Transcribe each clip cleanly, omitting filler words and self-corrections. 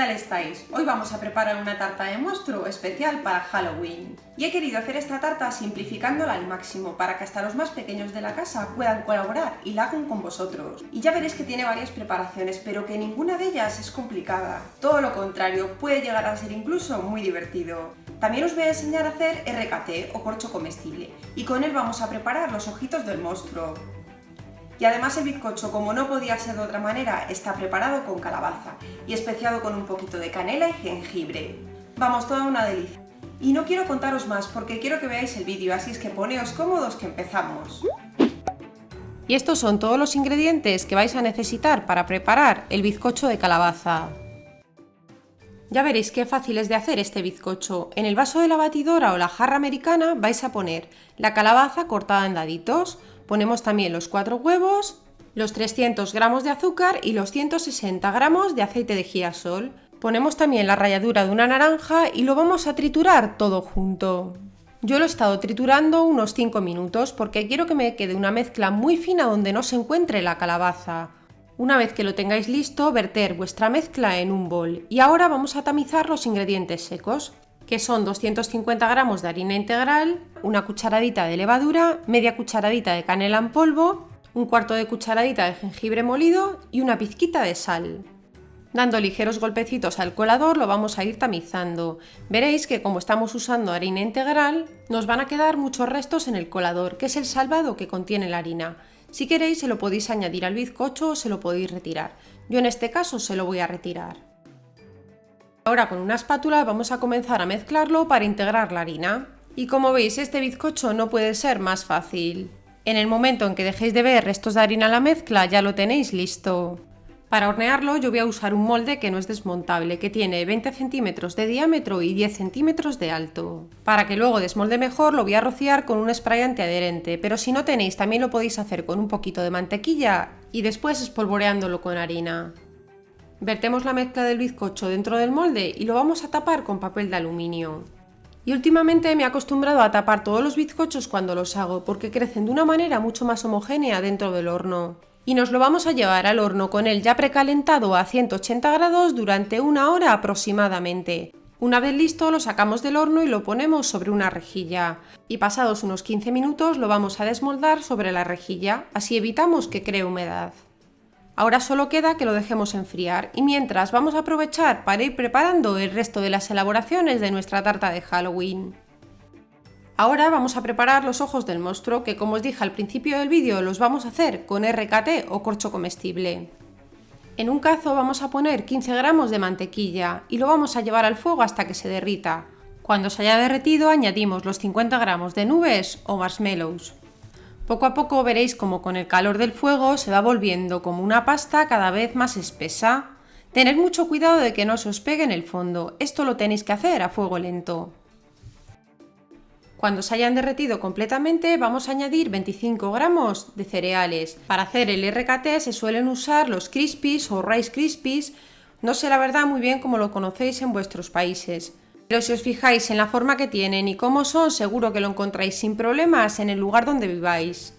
tal estáis? Hoy vamos a preparar una tarta de monstruo especial para Halloween. Y he querido hacer esta tarta simplificándola al máximo para que hasta los más pequeños de la casa puedan colaborar y la hagan con vosotros. Y ya veréis que tiene varias preparaciones, pero que ninguna de ellas es complicada. Todo lo contrario, puede llegar a ser incluso muy divertido. También os voy a enseñar a hacer RKT o corcho comestible, y con él vamos a preparar los ojitos del monstruo. Y además el bizcocho, como no podía ser de otra manera, está preparado con calabaza y especiado con un poquito de canela y jengibre. Vamos, toda una delicia. Y no quiero contaros más porque quiero que veáis el vídeo, así es que poneos cómodos que empezamos. Y estos son todos los ingredientes que vais a necesitar para preparar el bizcocho de calabaza. Ya veréis qué fácil es de hacer este bizcocho. En el vaso de la batidora o la jarra americana vais a poner la calabaza cortada en daditos. Ponemos también los 4 huevos, los 300 gramos de azúcar y los 160 gramos de aceite de girasol. Ponemos también la ralladura de una naranja y lo vamos a triturar todo junto. Yo lo he estado triturando unos 5 minutos porque quiero que me quede una mezcla muy fina donde no se encuentre la calabaza. Una vez que lo tengáis listo, verter vuestra mezcla en un bol. Y ahora vamos a tamizar los ingredientes secos, que son 250 gramos de harina integral, una cucharadita de levadura, media cucharadita de canela en polvo, un cuarto de cucharadita de jengibre molido y una pizquita de sal. Dando ligeros golpecitos al colador lo vamos a ir tamizando. Veréis que como estamos usando harina integral, nos van a quedar muchos restos en el colador, que es el salvado que contiene la harina. Si queréis se lo podéis añadir al bizcocho o se lo podéis retirar. Yo en este caso se lo voy a retirar. Ahora con una espátula vamos a comenzar a mezclarlo para integrar la harina. Y como veis, este bizcocho no puede ser más fácil. En el momento en que dejéis de ver restos de harina en la mezcla ya lo tenéis listo. Para hornearlo yo voy a usar un molde que no es desmontable, que tiene 20 centímetros de diámetro y 10 centímetros de alto. Para que luego desmolde mejor lo voy a rociar con un spray antiadherente, pero si no tenéis también lo podéis hacer con un poquito de mantequilla y después espolvoreándolo con harina. Vertemos la mezcla del bizcocho dentro del molde y lo vamos a tapar con papel de aluminio. Y últimamente me he acostumbrado a tapar todos los bizcochos cuando los hago porque crecen de una manera mucho más homogénea dentro del horno. Y nos lo vamos a llevar al horno con él ya precalentado a 180 grados durante 1 hora aproximadamente. Una vez listo lo sacamos del horno y lo ponemos sobre una rejilla. Y pasados unos 15 minutos lo vamos a desmoldar sobre la rejilla, así evitamos que cree humedad. Ahora solo queda que lo dejemos enfriar y mientras vamos a aprovechar para ir preparando el resto de las elaboraciones de nuestra tarta de Halloween. Ahora vamos a preparar los ojos del monstruo que, como os dije al principio del vídeo, los vamos a hacer con RKT o corcho comestible. En un cazo vamos a poner 15 gramos de mantequilla y lo vamos a llevar al fuego hasta que se derrita. Cuando se haya derretido añadimos los 50 gramos de nubes o marshmallows. Poco a poco veréis como con el calor del fuego se va volviendo como una pasta cada vez más espesa. Tened mucho cuidado de que no se os pegue en el fondo, esto lo tenéis que hacer a fuego lento. Cuando se hayan derretido completamente vamos a añadir 25 gramos de cereales. Para hacer el RKT se suelen usar los Crispies o Rice Krispies, no sé la verdad muy bien cómo lo conocéis en vuestros países. Pero si os fijáis en la forma que tienen y cómo son, seguro que lo encontráis sin problemas en el lugar donde viváis.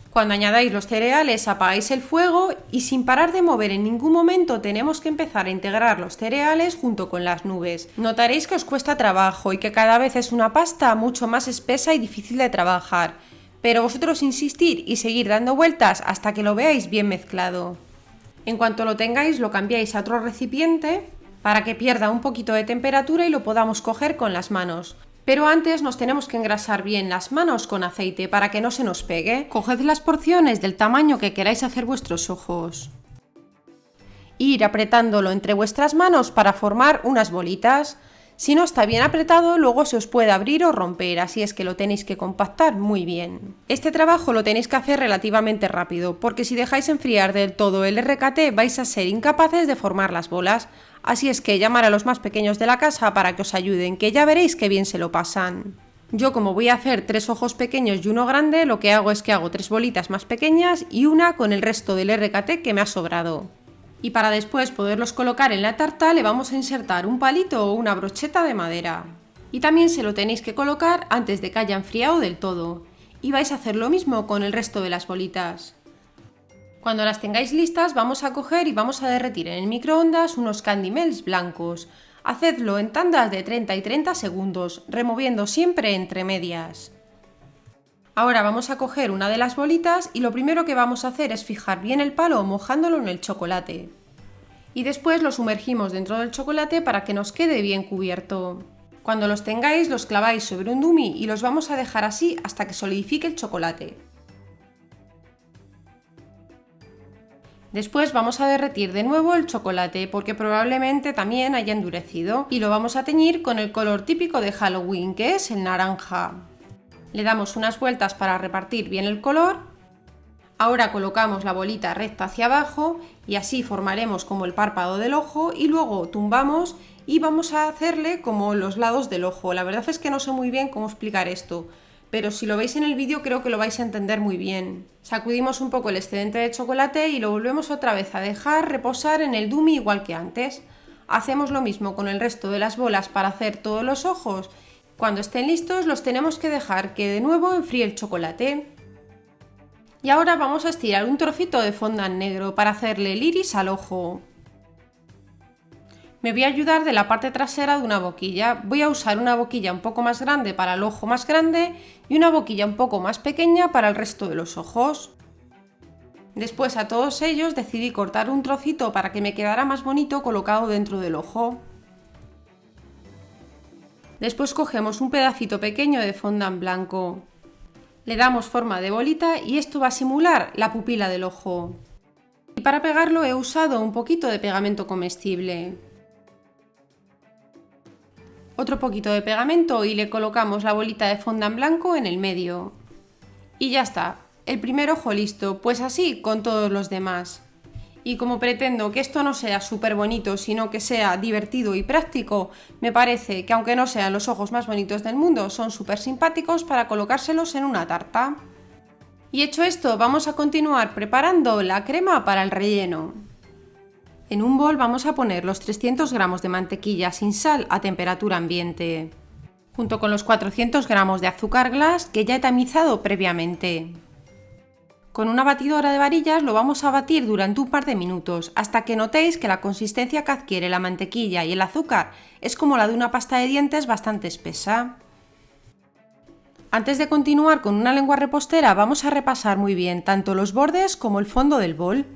Cuando añadáis los cereales apagáis el fuego y sin parar de mover en ningún momento tenemos que empezar a integrar los cereales junto con las nubes. Notaréis que os cuesta trabajo y que cada vez es una pasta mucho más espesa y difícil de trabajar, pero vosotros insistir y seguir dando vueltas hasta que lo veáis bien mezclado. En cuanto lo tengáis lo cambiáis a otro recipiente para que pierda un poquito de temperatura y lo podamos coger con las manos. Pero antes nos tenemos que engrasar bien las manos con aceite para que no se nos pegue. Coged las porciones del tamaño que queráis hacer vuestros ojos. Ir apretándolo entre vuestras manos para formar unas bolitas. Si no está bien apretado, luego se os puede abrir o romper, así es que lo tenéis que compactar muy bien. Este trabajo lo tenéis que hacer relativamente rápido, porque si dejáis enfriar del todo el RKT vais a ser incapaces de formar las bolas. Así es que llamar a los más pequeños de la casa para que os ayuden, que ya veréis que bien se lo pasan. Yo, como voy a hacer 3 ojos pequeños y uno grande, lo que hago es que hago 3 bolitas más pequeñas y una con el resto del RKT que me ha sobrado. Y para después poderlos colocar en la tarta le vamos a insertar un palito o una brocheta de madera. Y también se lo tenéis que colocar antes de que haya enfriado del todo. Y vais a hacer lo mismo con el resto de las bolitas. Cuando las tengáis listas, vamos a coger y vamos a derretir en el microondas unos Candy Melts blancos. Hacedlo en tandas de 30 y 30 segundos, removiendo siempre entre medias. Ahora vamos a coger una de las bolitas y lo primero que vamos a hacer es fijar bien el palo mojándolo en el chocolate. Y después lo sumergimos dentro del chocolate para que nos quede bien cubierto. Cuando los tengáis, los claváis sobre un dummy y los vamos a dejar así hasta que solidifique el chocolate. Después vamos a derretir de nuevo el chocolate porque probablemente también haya endurecido y lo vamos a teñir con el color típico de Halloween, que es el naranja. Le damos unas vueltas para repartir bien el color. Ahora colocamos la bolita recta hacia abajo y así formaremos como el párpado del ojo y luego tumbamos y vamos a hacerle como los lados del ojo. La verdad es que no sé muy bien cómo explicar esto, pero si lo veis en el vídeo creo que lo vais a entender muy bien. Sacudimos un poco el excedente de chocolate y lo volvemos otra vez a dejar reposar en el dummy igual que antes. Hacemos lo mismo con el resto de las bolas para hacer todos los ojos. Cuando estén listos los tenemos que dejar que de nuevo enfríe el chocolate. Y ahora vamos a estirar un trocito de fondant negro para hacerle el iris al ojo. Me voy a ayudar de la parte trasera de una boquilla. Voy a usar una boquilla un poco más grande para el ojo más grande y una boquilla un poco más pequeña para el resto de los ojos. Después a todos ellos decidí cortar un trocito para que me quedara más bonito colocado dentro del ojo. Después cogemos un pedacito pequeño de fondant blanco. Le damos forma de bolita y esto va a simular la pupila del ojo. Y para pegarlo he usado un poquito de pegamento comestible. Otro poquito de pegamento y le colocamos la bolita de fondant blanco en el medio. Y ya está, el primer ojo listo, pues así con todos los demás. Y como pretendo que esto no sea súper bonito, sino que sea divertido y práctico, me parece que aunque no sean los ojos más bonitos del mundo, son súper simpáticos para colocárselos en una tarta. Y hecho esto, vamos a continuar preparando la crema para el relleno. En un bol vamos a poner los 300 gramos de mantequilla sin sal a temperatura ambiente, junto con los 400 gramos de azúcar glass que ya he tamizado previamente. Con una batidora de varillas lo vamos a batir durante un par de minutos, hasta que notéis que la consistencia que adquiere la mantequilla y el azúcar es como la de una pasta de dientes bastante espesa. Antes de continuar con una lengua repostera vamos a repasar muy bien tanto los bordes como el fondo del bol.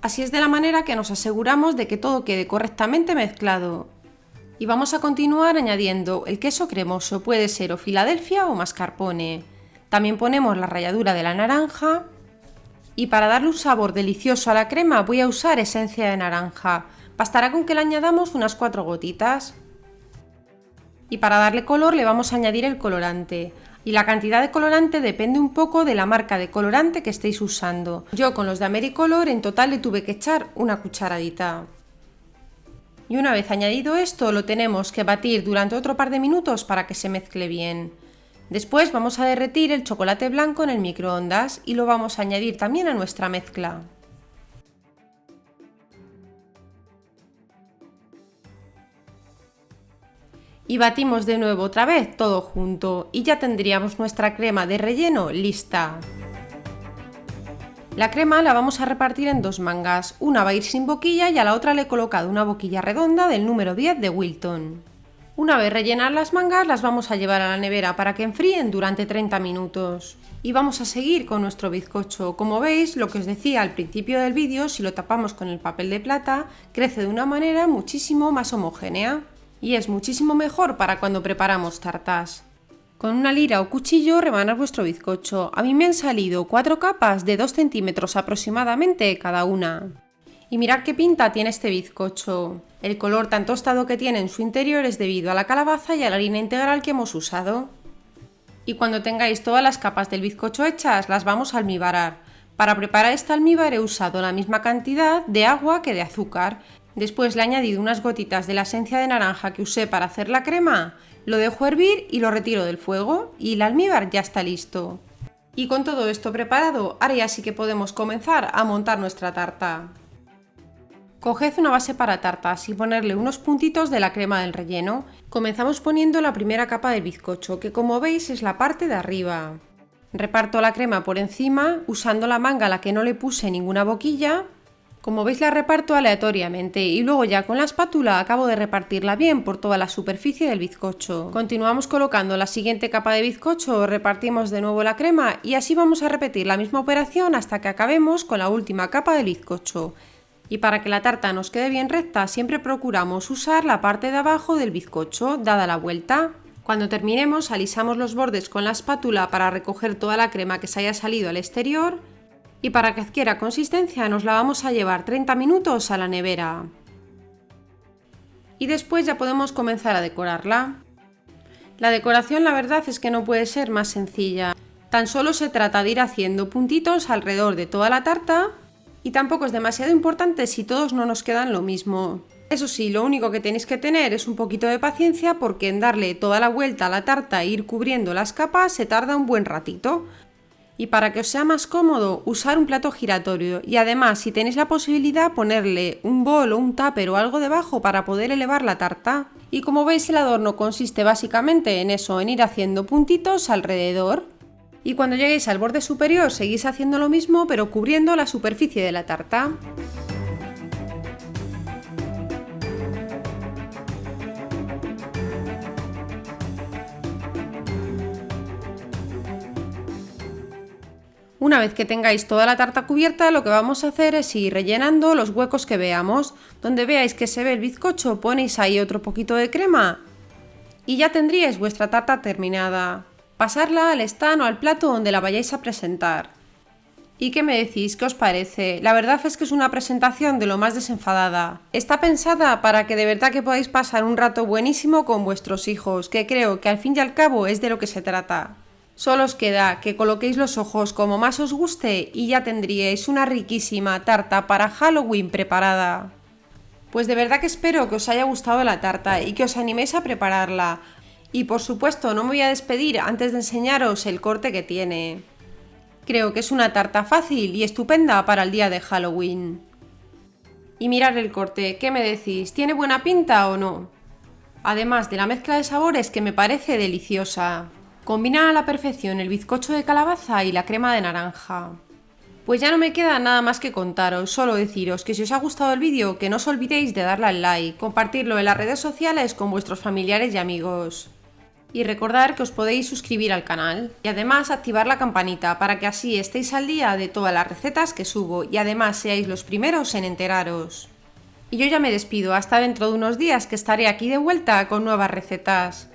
Así es de la manera que nos aseguramos de que todo quede correctamente mezclado. Y vamos a continuar añadiendo el queso cremoso, puede ser o Filadelfia o mascarpone. También ponemos la ralladura de la naranja. Y para darle un sabor delicioso a la crema voy a usar esencia de naranja. Bastará con que le añadamos unas 4 gotitas. Y para darle color le vamos a añadir el colorante. Y la cantidad de colorante depende un poco de la marca de colorante que estéis usando. Yo con los de Americolor en total le tuve que echar una cucharadita. Y una vez añadido esto lo tenemos que batir durante otro par de minutos para que se mezcle bien. Después vamos a derretir el chocolate blanco en el microondas y lo vamos a añadir también a nuestra mezcla. Y batimos de nuevo otra vez todo junto y ya tendríamos nuestra crema de relleno lista. La crema la vamos a repartir en dos mangas, una va a ir sin boquilla y a la otra le he colocado una boquilla redonda del número 10 de Wilton. Una vez rellenadas las mangas las vamos a llevar a la nevera para que enfríen durante 30 minutos. Y vamos a seguir con nuestro bizcocho. Como veis, lo que os decía al principio del vídeo, si lo tapamos con el papel de plata, crece de una manera muchísimo más homogénea. Y es muchísimo mejor para cuando preparamos tartas. Con una lira o cuchillo rebanad vuestro bizcocho. A mí me han salido 4 capas de 2 centímetros aproximadamente cada una. Y mirad qué pinta tiene este bizcocho. El color tan tostado que tiene en su interior es debido a la calabaza y a la harina integral que hemos usado. Y cuando tengáis todas las capas del bizcocho hechas, las vamos a almibarar. Para preparar este almíbar he usado la misma cantidad de agua que de azúcar. Después le he añadido unas gotitas de la esencia de naranja que usé para hacer la crema, lo dejo hervir y lo retiro del fuego y el almíbar ya está listo. Y con todo esto preparado, ahora ya sí que podemos comenzar a montar nuestra tarta. Coged una base para tartas y ponerle unos puntitos de la crema del relleno. Comenzamos poniendo la primera capa del bizcocho, que como veis es la parte de arriba. Reparto la crema por encima, usando la manga a la que no le puse ninguna boquilla. Como veis, la reparto aleatoriamente y luego ya con la espátula acabo de repartirla bien por toda la superficie del bizcocho. Continuamos colocando la siguiente capa de bizcocho, repartimos de nuevo la crema y así vamos a repetir la misma operación hasta que acabemos con la última capa del bizcocho. Y para que la tarta nos quede bien recta, siempre procuramos usar la parte de abajo del bizcocho, dada la vuelta. Cuando terminemos, alisamos los bordes con la espátula para recoger toda la crema que se haya salido al exterior. Y para que adquiera consistencia nos la vamos a llevar 30 minutos a la nevera. Y después ya podemos comenzar a decorarla. La decoración, la verdad es que no puede ser más sencilla. Tan solo se trata de ir haciendo puntitos alrededor de toda la tarta y tampoco es demasiado importante si todos no nos quedan lo mismo. Eso sí, lo único que tenéis que tener es un poquito de paciencia porque en darle toda la vuelta a la tarta e ir cubriendo las capas se tarda un buen ratito. Y para que os sea más cómodo, usar un plato giratorio y además, si tenéis la posibilidad, ponerle un bol o un tupper o algo debajo para poder elevar la tarta. Y como veis, el adorno consiste básicamente en eso, en ir haciendo puntitos alrededor. Y cuando lleguéis al borde superior seguís haciendo lo mismo pero cubriendo la superficie de la tarta. Una vez que tengáis toda la tarta cubierta, lo que vamos a hacer es ir rellenando los huecos que veamos. Donde veáis que se ve el bizcocho, ponéis ahí otro poquito de crema y ya tendríais vuestra tarta terminada. Pasarla al stand o al plato donde la vayáis a presentar. ¿Y qué me decís? ¿Qué os parece? La verdad es que es una presentación de lo más desenfadada. Está pensada para que de verdad que podáis pasar un rato buenísimo con vuestros hijos, que creo que al fin y al cabo es de lo que se trata. Solo os queda que coloquéis los ojos como más os guste y ya tendríais una riquísima tarta para Halloween preparada. Pues de verdad que espero que os haya gustado la tarta y que os animéis a prepararla. Y por supuesto no me voy a despedir antes de enseñaros el corte que tiene. Creo que es una tarta fácil y estupenda para el día de Halloween. Y mirad el corte, ¿qué me decís? ¿Tiene buena pinta o no? Además de la mezcla de sabores que me parece deliciosa. Combina a la perfección el bizcocho de calabaza y la crema de naranja. Pues ya no me queda nada más que contaros, solo deciros que si os ha gustado el vídeo que no os olvidéis de darle al like, compartirlo en las redes sociales con vuestros familiares y amigos. Y recordar que os podéis suscribir al canal y además activar la campanita para que así estéis al día de todas las recetas que subo y además seáis los primeros en enteraros. Y yo ya me despido, hasta dentro de unos días que estaré aquí de vuelta con nuevas recetas.